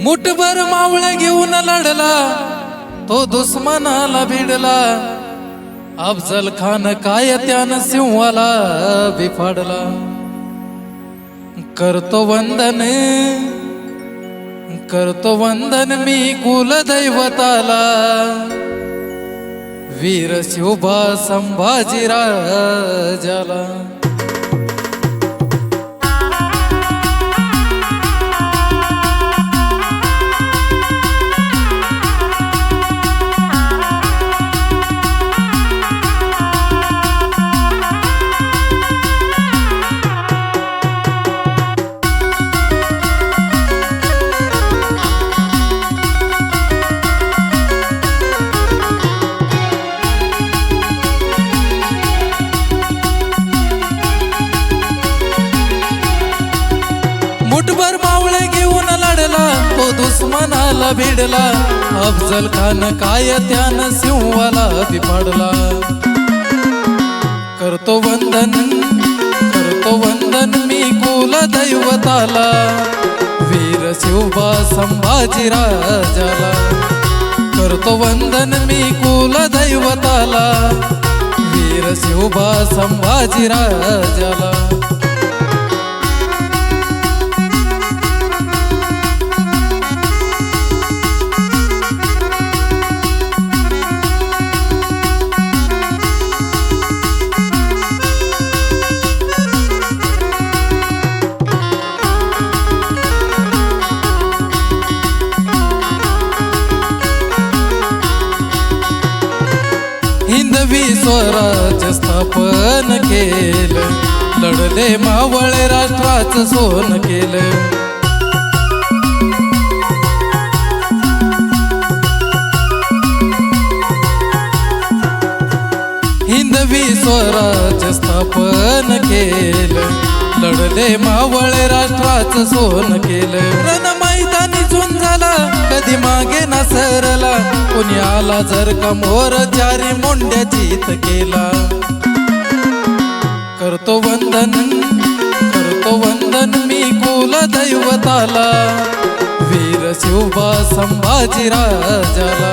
मुठभर मावळे घेऊन लढला तो दुश्मनाला भिडला। अफजल खान काय त्यानं सिंहाला बिफाडला। करतो वंदन मी कुलदैवताला, वीर शिवबा संभाजी राजाला। मुठभर मावळे घेऊन लढला तो दुश्मनाला भिडला। अफजल खान काय त्यानं सिंहाला बिफाडला। करतो वंदन मी कुलदैवताला, वीर शिवबा संभाजी राजाला। करतो वंदन मी कुलदैवताला, वीर शिवबा संभाजी राजाला। हिंदवी स्वराज्य स्थापन केलं, लढले मावळे राष्ट्राचं सोन केलं। हिंदवी स्वराज्य स्थापन केलं, लढले मावळे राष्ट्राचं सोन केलं। रण मैदानी झुंजला कधी मागे न सरला, कोणी आला जर का मोर चारी मोंड्या चित केला। करतो वंदन मी कुलदैवताला, वीर शिवबा संभाजी राजाला।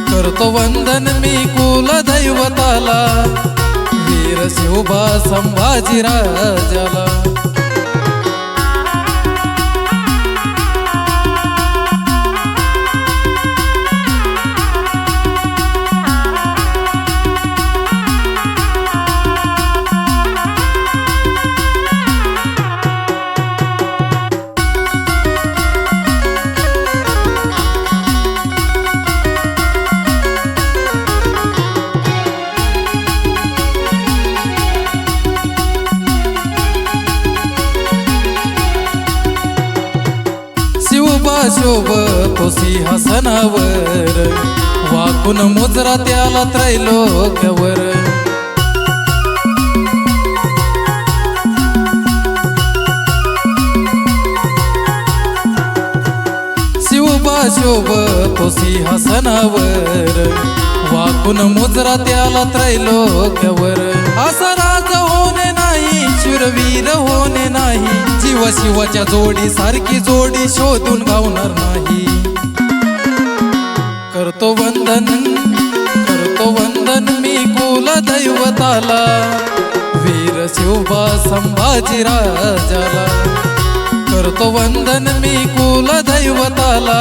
करतो वंदन मी कुलदैवताला, वीर शिवबा संभाजी राजाला। शिवबा शोभतो सिंहासनावर, वाकून मुजरा त्याला त्रैलोक्यावर। शिवबा शोभतो सिंहासनावर, वाकून मुजरा त्याला त्रैलोक्यावर। असा राजा होणे नाही, शूरवीर होणे नाही, जीव शिवाच्या जोडी सारखी जोडी शोधून गावणार नाही। करतो वंदन मी कुलदैवताला, वीर शिवबा संभाजी राजाला। करतो वंदन मी कुलदैवताला,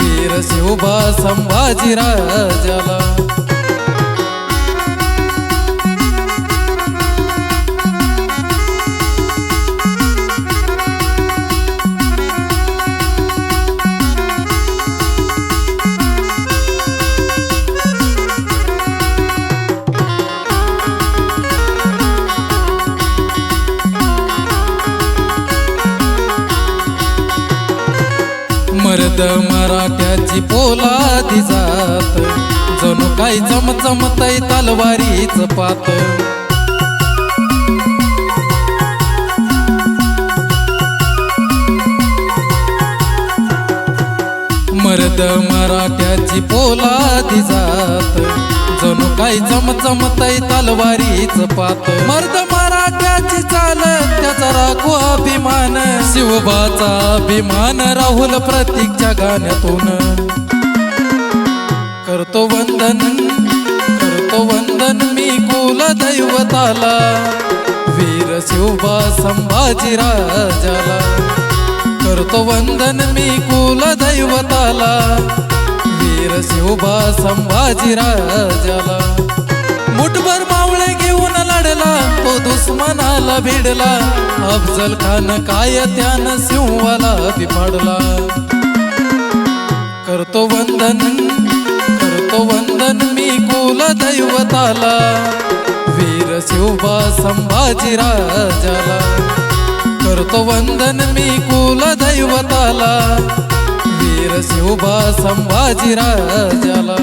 वीर शिवबा संभाजी राजाला। मर्द मराठ्याची पोलादी जात, जणू काही चमचमतय तलवारीच पात। मर्द मराठ्याची पोलादी जात, जणू काही चमचमतय तलवारीच पात। मर्द मराठ्याची चाल त्याचा राखो अभिमान, शिवबाचा अभिमान राहुल प्रतीकच्या गाण्यातून करतो वंदन मी कुल दैवताला वीर शिवबा संभाजी राजाला करतो वंदन मी कुल दैवताला वीर शिवबा संभाजी राजाला मुठभर मावळे घेऊन लढला तो दुश्मनाला भिडला अफजल खान काय त्यानं सिंहाला बिपाडला करतो वंदन मी कुल दैवताला वीर शिवबा संभाजी राजाला करतो वंदन मी कुल दैवताला वीर शिवबा संभाजी राजाला